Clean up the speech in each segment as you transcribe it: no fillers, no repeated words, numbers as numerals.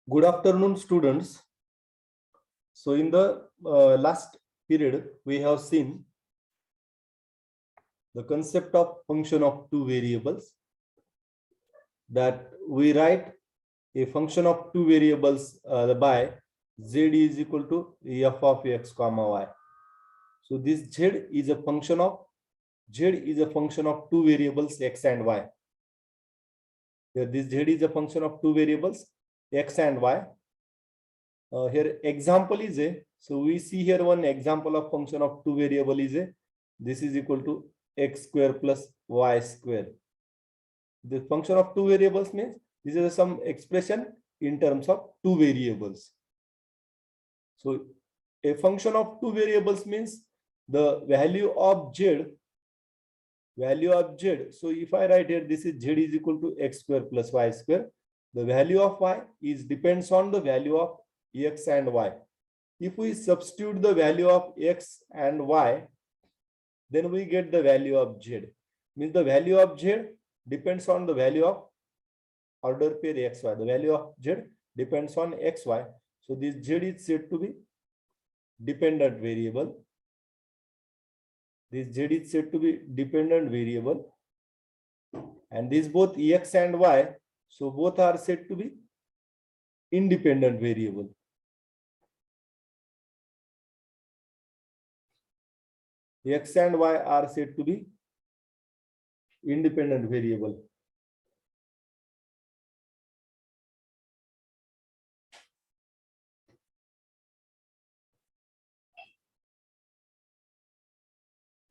Good afternoon, students. So in the last period, we have seen the concept of function of two variables, that we write a function of two variables by z is equal to f of x comma y. So this z is a function of two variables x and y. Here this z is a function of two variables x and y. Here example is a, so we see here one example of function of two variable is a, this is equal to x square plus y square. The function of two variables means this is some expression in terms of two variables. So a function of two variables means the value of z. So if I write here, this is z is equal to x square plus y square. The value of y is depends on the value of x and y. If we substitute the value of x and y, then we get the value of z. Means the value of z depends on the value of order pair xy. The value of z depends on xy. So this z is said to be dependent variable. This z is said to be dependent variable. And these both x and y, so both are said to be independent variable. X and y are said to be independent variable.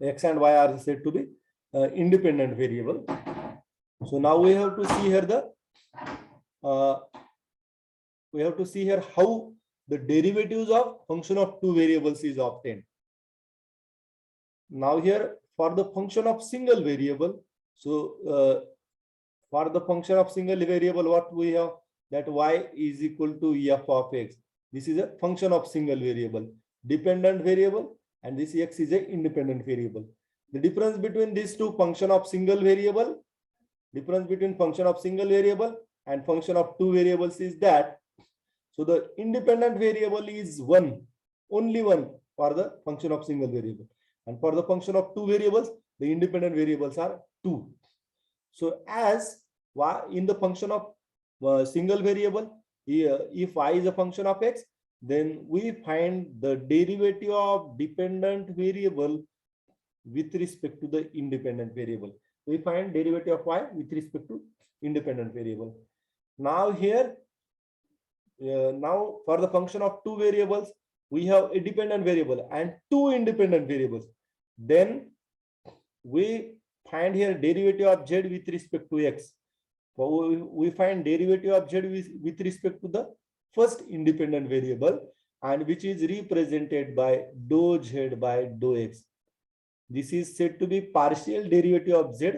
X and y are said to be independent variable. So now we have to see here how the derivatives of function of two variables is obtained. Now here for the function of single variable, so for the function of single variable, what we have, that y is equal to f of x. This is a function of single variable, dependent variable, and this x is a independent variable. The difference between these two function of single variable, and function of two variables is that, so the independent variable is only one for the function of single variable, and for the function of two variables, the independent variables are two. So as y in the function of single variable, if y is a function of x, then we find the derivative of dependent variable with respect to the independent variable. We find derivative of y with respect to independent variable. Now here, now for the function of two variables, we have a dependent variable and two independent variables. Then we find here derivative of z with respect to x. So we find derivative of z with respect to the first independent variable, and which is represented by dou z by dou x. This is said to be partial derivative of z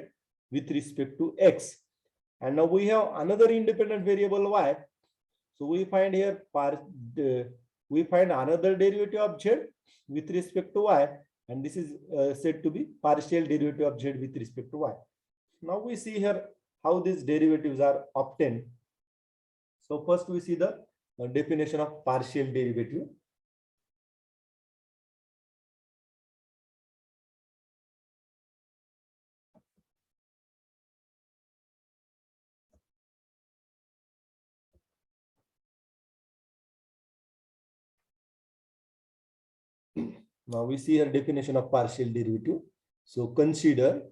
with respect to x. And now we have another independent variable y. So we find here another derivative of z with respect to y, and this is said to be partial derivative of z with respect to y. Now we see here how these derivatives are obtained. So first we see the definition of partial derivative. Now we see here definition of partial derivative. So consider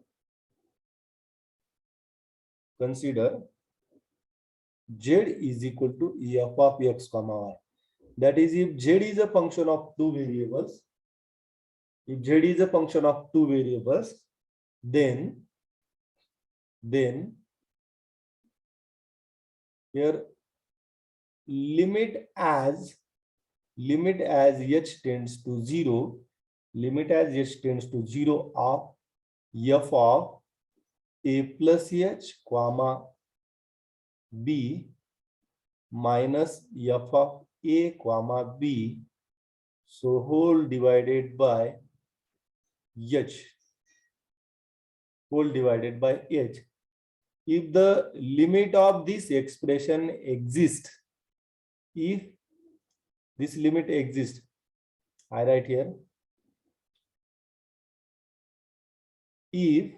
z is equal to f of x comma y. That is, if z is a function of two variables, then here limit as h tends to 0, of f of a plus h comma b minus f of a comma b, so whole divided by h. If the limit of this expression exists, if this limit exists, I write here, if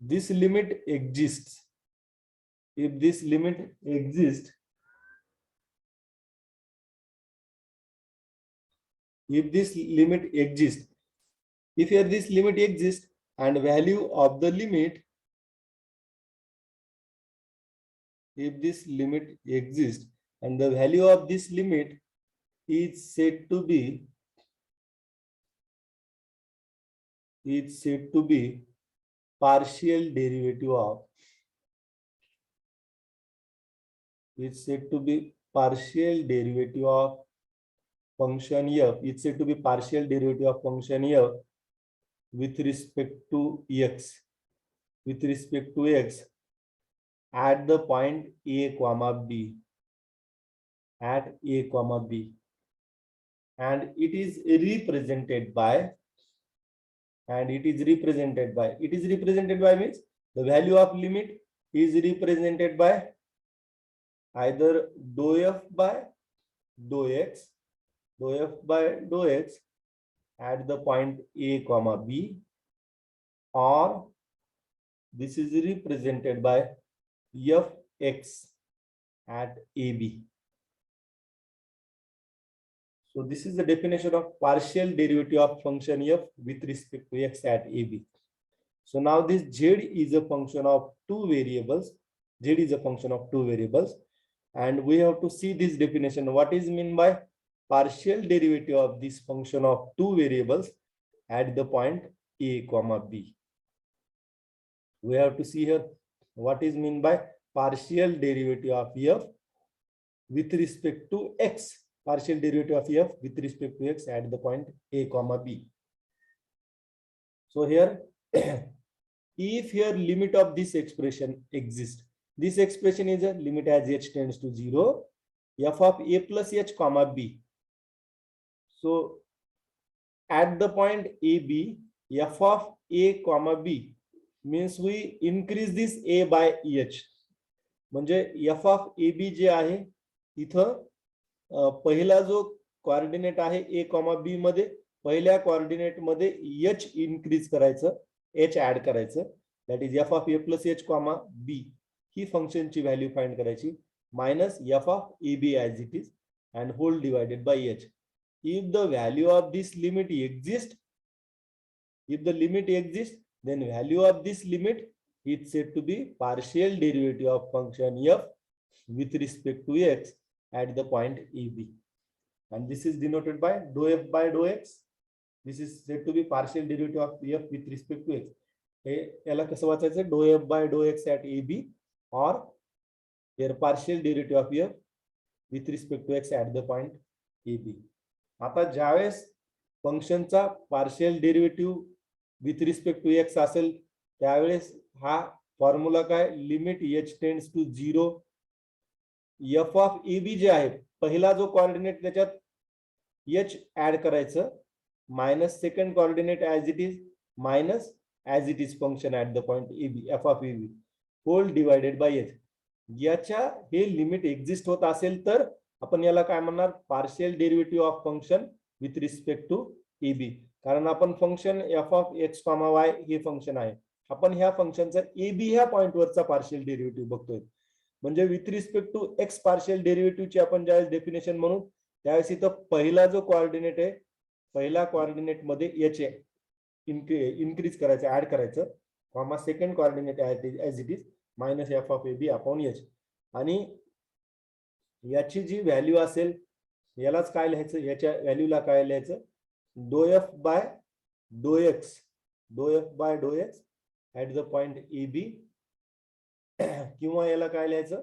this limit exists, if this limit exists, if this limit exists, if here this limit exists and value of the limit, if this limit exists and the value of this limit is said to be partial derivative of, it's said to be partial derivative of function f, it's said to be partial derivative of function f with respect to x, at the point a comma b, at a comma b, and it is represented by, it is represented by means the value of limit is represented by either dou f by dou x, at the point a comma b, or this is represented by fx at ab. So this is the definition of partial derivative of function f with respect to x at ab. So now this z is a function of two variables, and we have to see this definition. What is meant by partial derivative of this function of two variables at the point a comma b? We have to see here what is meant by partial derivative of f with respect to x, partial derivative of f with respect to x at the point a comma b. So here if here limit of this expression exists, this expression is a limit as h tends to 0, f of a plus h comma b. So at the point ab, f of a comma b means we increase this a by h. म्हणजे f of ab जे आहे इथं पहिला जो coordinate आहे a comma b मध्ये, पहिल्या coordinate मध्ये h इन्क्रीज करायचं, h ऍड करायचं, that is f of a plus h comma b, ही फंक्शनची व्हॅल्यू फाइंड करायची, minus f of ab as it is and whole divided by h. If the value of this limit exists, then value of this limit is said to be partial derivative of function f with respect to x at the point ab, and this is denoted by dou f by dou x. This is said to be partial derivative of f with respect to x. हे याला कसं वाचायचं, dou f by dou x at ab, or here partial derivative of f with respect to x at the point ab. आता ज्यावेळेस फंक्शनचा partial derivative with respect to x असेल त्यावेळेस हा formula काय, limit h tends to 0, f of ab जे आहे पहिला जो कोऑर्डिनेट त्याच्यात h ऍड करायचं, minus second coordinate as it is, minus as it is function at the point ab, f of ab whole divided by h. याच्या हे limit exist होत असेल तर आपण याला काय म्हणणार, partial derivative of function with respect to ab. कारण आपण function f of x comma y हे फंक्शन आहे, आपण ह्या फंक्शनचा ab ह्या पॉइंटवरचा पार्शियल डेरिव्हेटिव्ह बघतोय. म्हणजे with respect to x partial डेरिव्हेटिव्हची आपण ज्यावेळेस डेफिनेशन म्हणू त्यावेळेस इथं पहिला जो कोऑर्डिनेट आहे, पहिल्या कोऑर्डिनेट मध्ये h इन्क्रीज करायचं, ऍड करायचं, comma second coordinate as it is minus f of ab upon h, आणि याची जी व्हॅल्यू असेल यालाच काय लिहायचं, याच्या व्हॅल्यूला काय लिहायचं, dou f by dou x at the point ab, किंवा याला काय लिहायचं,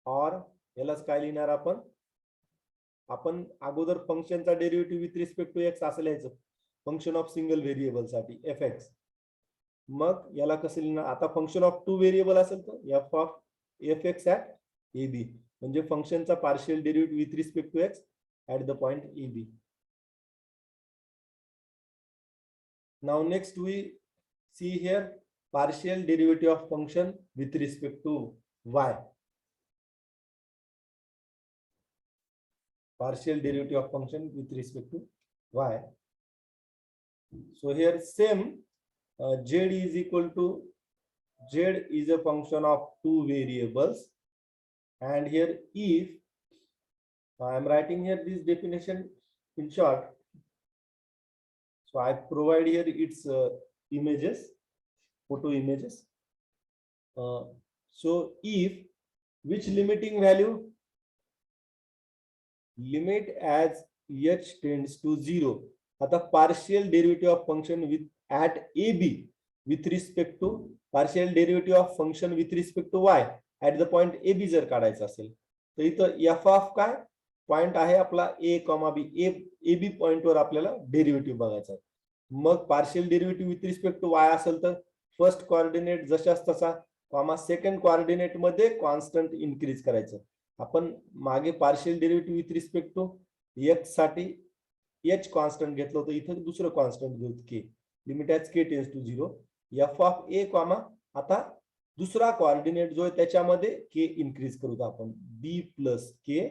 और यालाच काय लिहिणार आपण अगोदर फंक्शनचा derivative with respect to x असं लिहायचं फंक्शन ऑफ सिंगल व्हेरिएबल साठी fx. मग याला कसं लिहिणार, आता फंक्शन ऑफ टू व्हेरिएबल असेल तर f of fx at ab, म्हणजे फंक्शनचा partial derivative with respect to x at the point ab. Now next we see here partial derivative of function with respect to y. Partial derivative of function with respect to y. So here same z is equal to z is a function of two variables, and here if I am writing here this definition in short. So I provide here its images, photo images. So if which limiting value, limit as h tends to 0. आता partial derivative of function with at ab with respect to partial derivative of function with respect to y at the point ab जर काढायचं असेल तर इथं f of काय point आहे आपला a, b. A b point वर आपल्याला डेरिव्हेटिव्ह बघायचा आहे. मग partial derivative with respect to y असेल तर फर्स्ट कोऑर्डिनेट जशाच तसा कॉमा सेकंड कोऑर्डिनेट मध्ये कॉन्स्टंट इन्क्रीज करायचं. आपण मागे partial derivative with respect to x साठी h कॉन्स्टंट घेतलं होतं, इथं दुसरं कॉन्स्टंट घेऊ k, limit as k tends to 0 f of a comma आता दुसरा कोऑर्डिनेट जो आहे त्याच्यामध्ये k इन्क्रीज करू आपण b प्लस k.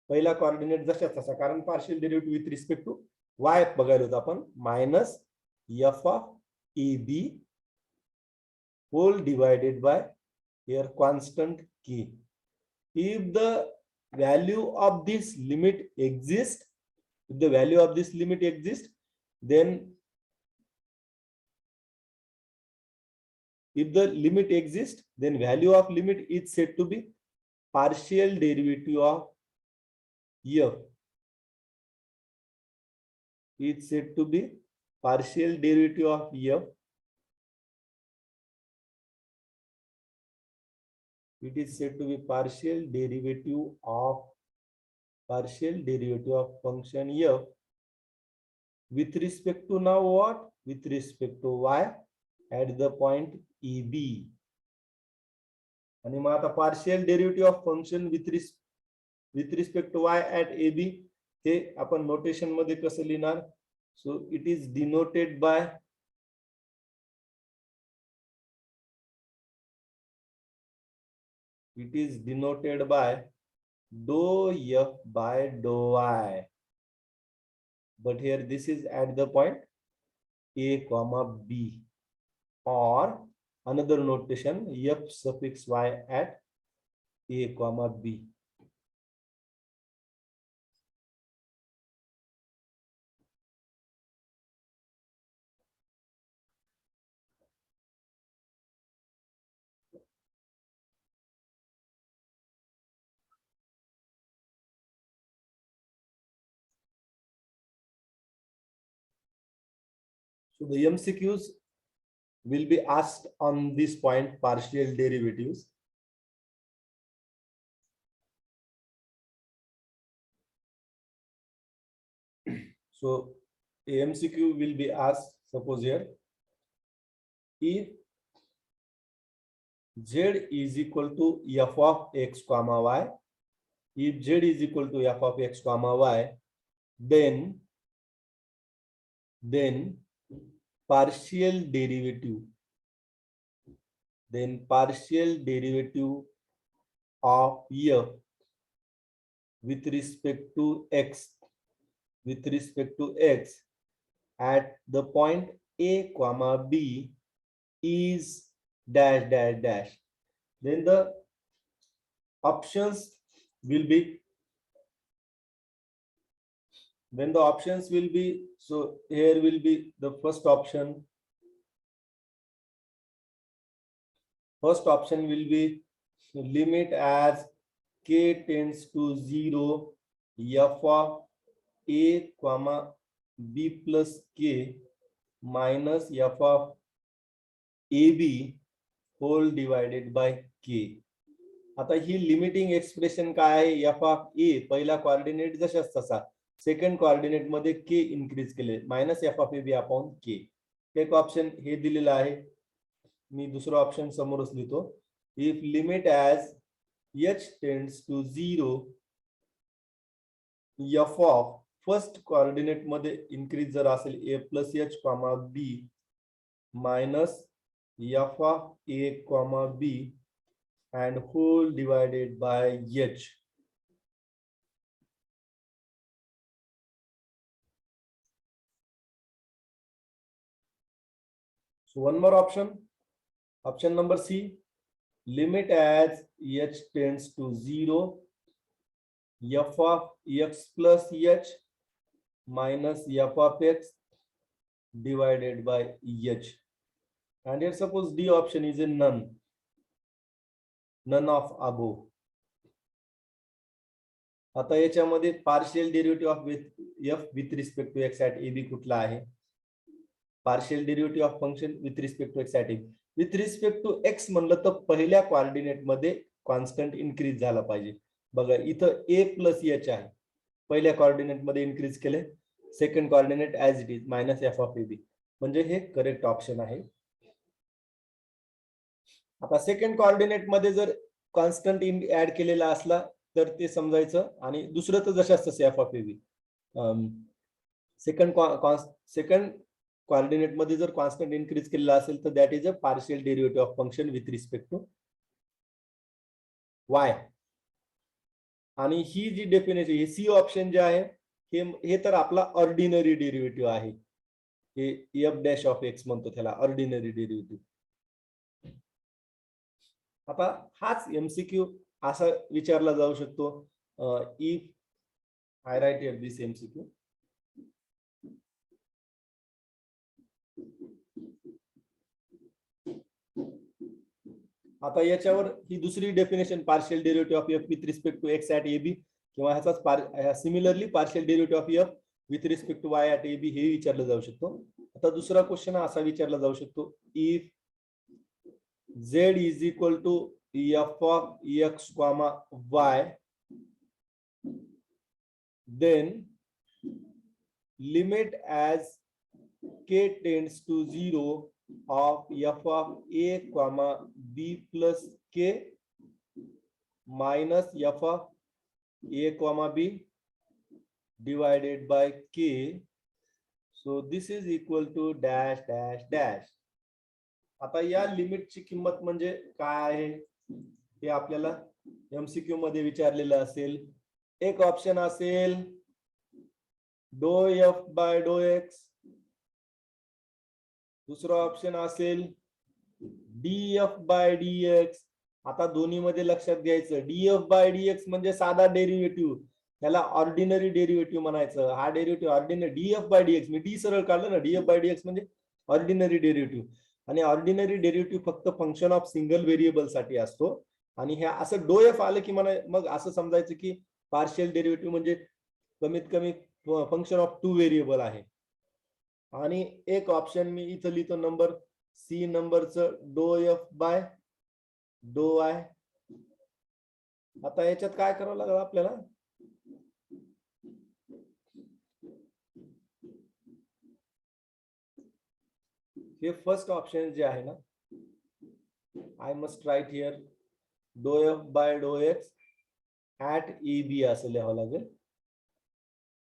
पहिला कोऑर्डिनेट जशाच तसा कारण partial derivative with respect to y बघायला होतं आपण minus f of ab whole divided by here constant k. If the value of this limit exists, if the value of this limit exists, then if the limit exists, then value of limit is said to be partial derivative of f. It's said to be partial derivative of f. It is said to be partial derivative of function f with respect to now what? With respect to y at the point ab. आणि मग आता partial derivative of function with respect to y at ab हे आपण notation मध्ये कसं लिहिणार? So it is denoted by dou f by dou y, but here this is at the point a comma b, or another notation f suffix y at a comma b. So the MCQs will be asked on this point, partial derivatives. So a MCQ will be asked, suppose here, if z is equal to f of x comma y, if z is equal to f of x comma y, then partial derivative of f with respect to x at the point a comma b is dash dash dash. Then the options will be, so here will be the first option will be limit as k tends to 0 f of a comma b plus k minus f of ab whole divided by k. आता ही limiting expression काय आहे? f of a पहिला coordinate जशाच तसा, second coordinate मध्ये k increase केले minus f of ab upon k. एक option हे दिलेलं आहे, मी दुसरा ऑप्शन समोरच लिहितो. If limit as h tends to 0 f ऑफ फर्स्ट कोऑर्डिनेट मध्ये इन्क्रीज जर असेल a plus h comma b minus f of a comma b and whole divided by h. So one more option, option number C, limit as h tends to 0, f of x plus h minus f of x divided by h. And here suppose D option is a none of above. आता याच्यामध्ये partial derivative of f with respect to x at ab कुठला आहे? Partial derivative of function with respect to x at ab. With respect to x म्हणलं तर पहिल्या coordinate मध्ये constant increase झाला पाहिजे. बघा इथं a प्लस h आहे, पहिल्या कोऑर्डिनेट मध्ये इन्क्रीज केले, second coordinate as it is minus f of ab, म्हणजे हे करेक्ट ऑप्शन आहे. आता सेकंड कोऑर्डिनेट मध्ये जर कॉन्स्टंट ऍड केलेला असला तर ते समजायचं, आणि दुसरं तर जशाच तसे f of ab. Second coordinate मध्ये जर कॉन्स्टंट इन्क्रीज केलेला असेल तर that is a partial derivative of function with respect to y. आणि ही जी डेफिनेशन, हे सी ऑप्शन जे आहे हे तर आपला ऑर्डिनरी डेरिव्हेटिव्ह आहे, हे f डॅश ऑफ x म्हणतो त्याला ऑर्डिनरी डेरिव्हेटिव्ह. आता हाच एमसीक्यू असा विचारला जाऊ शकतो, if I write here this MCQ. आता याच्यावर ही दुसरी definition partial derivative of f with respect to x at ab, किंवा ह्याचाच similarly partial derivative of f with respect to y at ab हे विचारलं जाऊ शकतो. आता दुसरा क्वेश्चन असा विचारला जाऊ शकतो, if z is equal to f of x comma y, then limit as k tends to 0 of f of a comma b plus k minus f of a comma b divided by k. So this is equal to dash dash dash. आता या लिमिटची किंमत म्हणजे काय आहे हे आपल्याला MCQ मध्ये विचारलेलं असेल. एक ऑप्शन असेल do f by do x, दुसरा ऑप्शन असेल d f by d x. आता दोन्ही मध्ये लक्षात घ्यायचं, d f by d x म्हणजे साधा डेरिव्हेटिव्ह, त्याला ऑर्डिनरी डेरिव्हेटिव्ह म्हणायचं. हा derivative ordinary, d f by d x मी डी सरळ काढलं ना, d f by d x म्हणजे ऑर्डिनरी डेरिव्हेटिव्ह. आणि ऑर्डिनरी डेरिव्हेटिव्ह फक्त फंक्शन ऑफ सिंगल व्हेरिएबल साठी असतो. आणि हे असं डो एफ आलं की मग असं समजायचं की पार्शियल डेरिव्हेटिव्ह म्हणजे कमीत कमी फंक्शन ऑफ टू व्हेरिएबल आहे. आणि एक ऑप्शन मी इथं लिहितो नंबर सी नंबरचं डो एफ बाय डो आय. आता याच्यात काय करावं लागेल आपल्याला, हे फर्स्ट ऑप्शन जे आहे ना, I must write here do f by do x at a b असं लिहावं लागेल,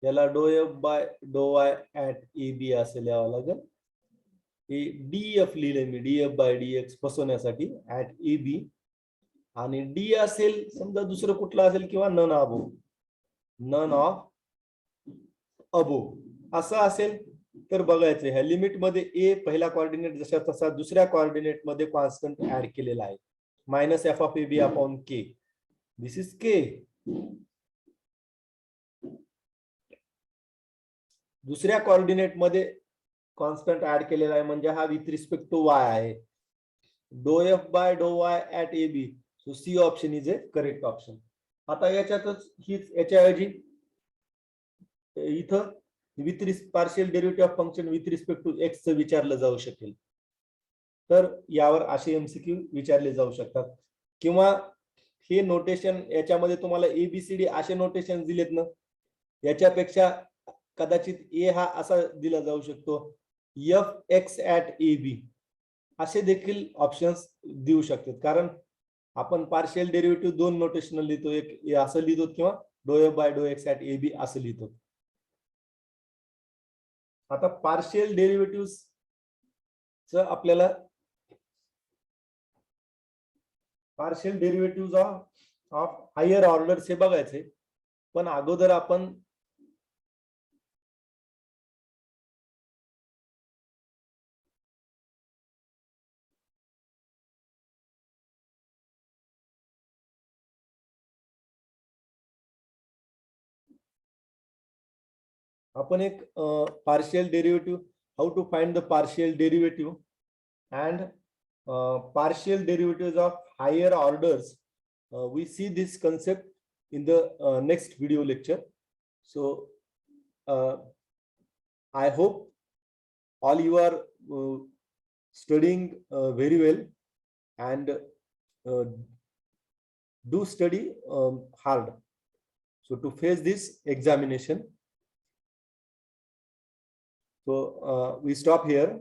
त्याला do f by do y at a b असं लिहावं लागेल. हे डी एफ लिहिले मी, d f by d x फसवण्यासाठी ऍट ए बी. आणि डी असेल समजा दुसरं कुठलं असेल किंवा none above, none of above असं असेल तर बघायचं ह्या लिमिट मध्ये ए पहिला कोऑर्डिनेट जसा तसा दुसऱ्या कोऑर्डिनेट मध्ये कॉन्स्टंट ऍड केलेला आहे, minus f of a b upon k. This is k. दुसऱ्या कोऑर्डिनेट मध्ये कॉन्स्टंट ऍड केलेला आहे म्हणजे हा विथ रिस्पेक्ट टू वाय आहे, do f by do y at a b. So c option is a correct option. आता याच्यातच हीच याच्याऐवजी इथं with partial derivative of function with respect to x च विचारलं जाऊ शकेल. तर यावर असे एमसीक्यू विचारले जाऊ शकतात. किंवा हे नोटेशन याच्यामध्ये तुम्हाला एबीसीडी असे नोटेशन दिलेत ना, याच्यापेक्षा कदाचित ए हा असा दिला जाऊ शकतो, f x at a b असे देखील ऑप्शन्स देऊ शकतात. कारण आपण पार्शियल डेरिव्हेटिव्ह दोन नोटेशन लिहितो, एक असं लिहितो किंवा do f by do x at a b असं लिहितो. आता पार्शियल डेरिव्हेटिव्ह आपल्याला partial derivative of higher orders हे बघायचे, पण अगोदर आपण एक partial derivative, how to find the partial derivative and partial derivatives of higher orders. We see this concept in the next video lecture. So I hope all you are studying very well and do study hard. So to face this examination. So we stop here.